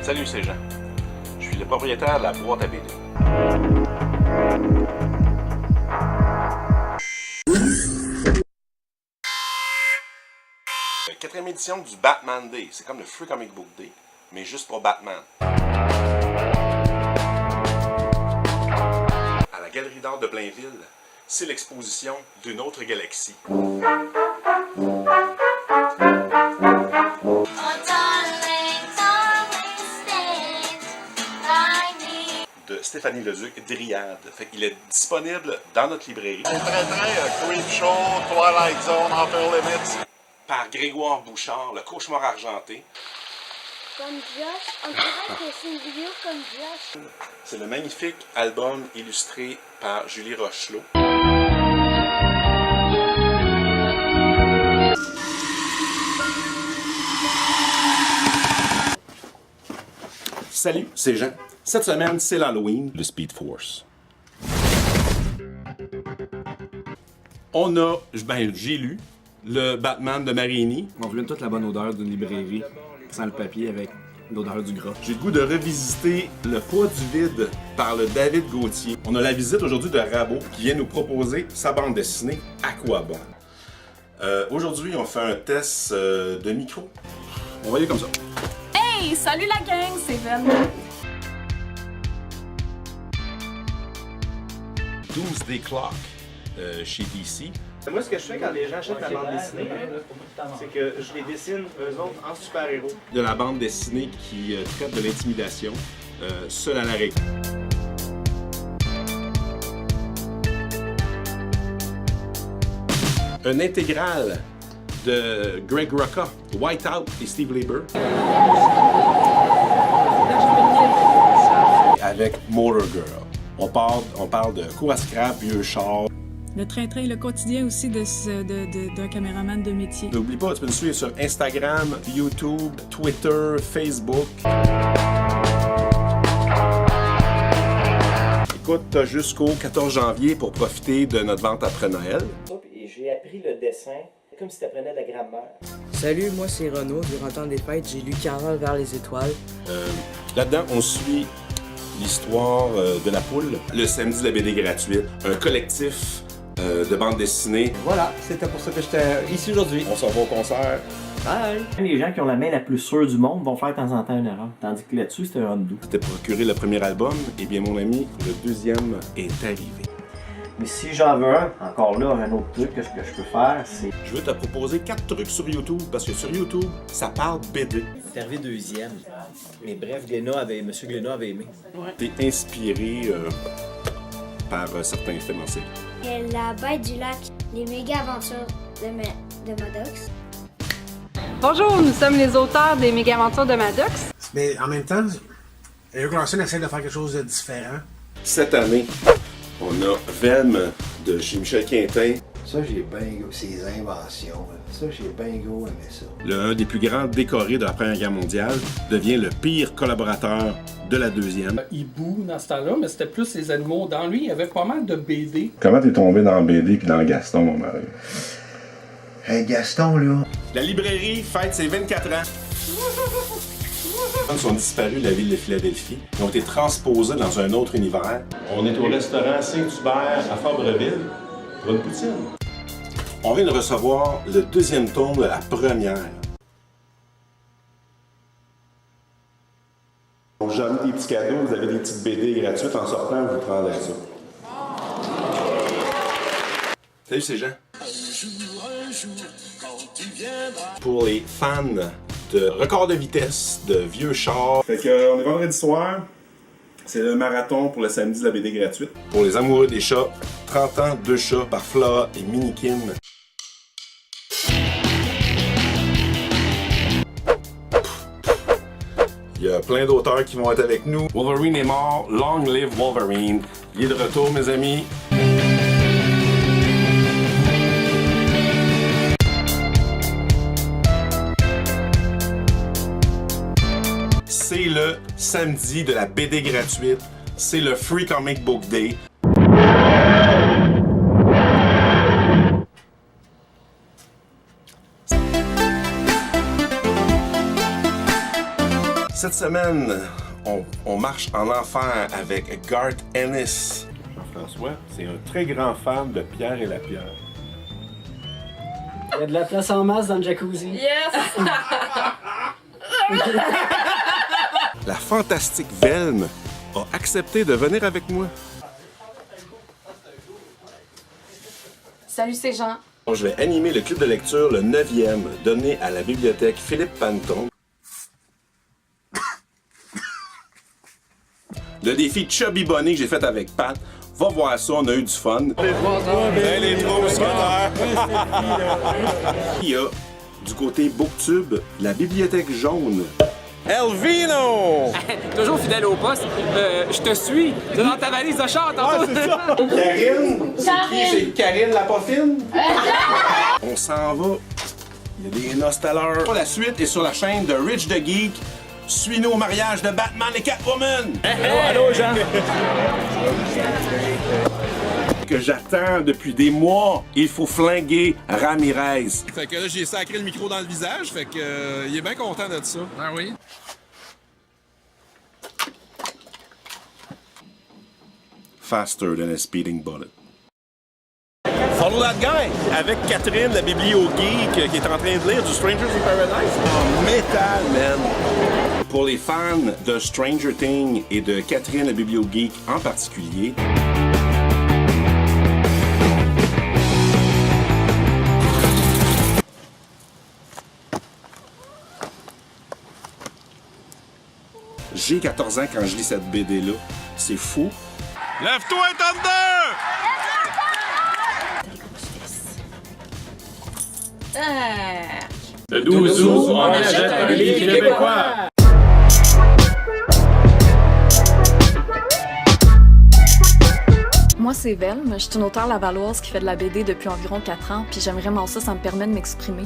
Salut, c'est Jean. Je suis le propriétaire de la boîte à BD. La 4e édition du Batman Day. C'est comme le Free Comic Book Day, mais juste pour Batman. À la Galerie d'art de Blainville, c'est l'exposition d'une autre galaxie. De Stéphanie Leduc, Dryade. Fait qu'il est disponible dans notre librairie. C'est très Creepshow, Twilight Zone, Outer Limits. Par Grégoire Bouchard, le cauchemar argenté. Comme Josh, on dirait que c'est une vidéo comme Josh. C'est le magnifique album illustré par Julie Rochelot. Salut, c'est Jean. Cette semaine, c'est l'Halloween, le Speed Force. J'ai lu le Batman de Marini. On voulait toute la bonne odeur d'une librairie, sans le papier, avec l'odeur du gras. J'ai le goût de revisiter Le poids du vide par le David Gauthier. On a la visite aujourd'hui de Rabot qui vient nous proposer sa bande dessinée Aquabon. Aujourd'hui, on fait un test de micro. On va y aller comme ça. Hey! Salut la gang, c'est Ven. Doomsday Clock chez DC. Moi, ce que je fais quand les gens achètent la bande dessinée, c'est que je les dessine, eux autres, en super-héros. De la bande dessinée qui traite de l'intimidation, seul à la règle. Un intégral de Greg Rucka, Whiteout et Steve Lieber. Avec Motor Girl. On parle de cours à scrap, vieux char. Le train-train, le quotidien aussi d'un caméraman de métier. N'oublie pas, tu peux nous suivre sur Instagram, YouTube, Twitter, Facebook. Écoute, t'as jusqu'au 14 janvier pour profiter de notre vente après Noël. Et j'ai appris le dessin comme si tu apprenais de la grammaire. Salut, moi c'est Renaud. Durant le temps des fêtes, j'ai lu Carole vers les étoiles. Là-dedans, on suit l'histoire de la poule. Le samedi, la BD gratuite. Un collectif de bande dessinée. Voilà, c'était pour ça que j'étais ici aujourd'hui. On s'en va au concert. Bye! Les gens qui ont la main la plus sûre du monde vont faire de temps en temps une erreur. Tandis que là-dessus, c'était un doux. T'as procuré le premier album, et bien mon ami, le deuxième est arrivé. Mais si j'en veux un, encore là, un autre truc que ce que je peux faire, c'est... Je veux te proposer 4 trucs sur YouTube, parce que sur YouTube, ça parle BD. C'est arrivé deuxième. Mais bref, Monsieur Glénat avait aimé. T'es inspiré par certains films en série. La bête du lac, les méga aventures de Maddox. Bonjour, nous sommes les auteurs des Méga Aventures de Maddox. Mais en même temps, Eric Larson essaie de faire quelque chose de différent. Cette année, on a Vem de chez Michel Quintin. Ça, j'ai bien ses inventions. Ça, j'ai bien gros aimé ça. Un des plus grands décorés de la Première Guerre mondiale devient le pire collaborateur de la deuxième. Hibou dans ce temps-là, mais c'était plus les animaux. Dans lui, il y avait pas mal de BD. Comment t'es tombé dans BD puis dans Gaston, mon mari? Hey, Gaston, là. La librairie fête ses 24 ans. Ils ont disparu de la ville de Philadelphie. Ils ont été transposés dans un autre univers. On est au restaurant Saint-Hubert à Fabreville pour une poutine. On vient de recevoir le deuxième tome de la première. J'ai amené des petits cadeaux, vous avez des petites BD gratuites en sortant, vous prendrez ça. Salut, c'est Jean. Pour les fans de record de vitesse, de vieux chars. Fait que, on est vendredi soir. C'est le marathon pour le samedi de la BD gratuite. Pour les amoureux des chats, 30 ans, 2 chats par Flora et Minikin. Il y a plein d'auteurs qui vont être avec nous. Wolverine est mort, long live Wolverine. Il est de retour, mes amis. C'est le samedi de la BD gratuite. C'est le Free Comic Book Day. Cette semaine, on marche en enfer avec Garth Ennis. Jean-François, c'est un très grand fan de Pierre et la Pierre. Il y a de la place en masse dans le jacuzzi. Yes! La fantastique Velme a accepté de venir avec moi. Salut, c'est Jean. Je vais animer le club de lecture le 9e, donné à la bibliothèque Philippe Panton. Le défi Chubby Bunny que j'ai fait avec Pat. Va voir ça, on a eu du fun. Les trois secondaires. Il y a, du côté Booktube, la bibliothèque jaune. Elvino! Toujours fidèle au poste. Je te suis. C'est dans ta valise de char, tantôt. c'est ça! Karine! C'est Karine la poffine? On s'en va. Il y a des noces tout à l'heure. La suite est sur la chaîne de Rich the Geek. Suis-nous au mariage de Batman et Catwoman! Allô, Jean! Que j'attends depuis des mois, il faut flinguer Ramirez. Fait que là, j'ai sacré le micro dans le visage, fait que il est bien content de ça. Ah oui? Faster than a speeding bullet. Follow that guy! Avec Catherine, la biblio-geek, qui est en train de lire du Strangers in Paradise. En métal, man! Pour les fans de Stranger Things et de Catherine, la biblio-geek en particulier, j'ai 14 ans quand je lis cette BD-là. C'est fou. Lève-toi, Thunder! Le 12 août, on achète un livre québécois. Moi, c'est Velme. Je suis une auteure lavalloise qui fait de la BD depuis environ 4 ans, puis j'aime vraiment ça, ça me permet de m'exprimer.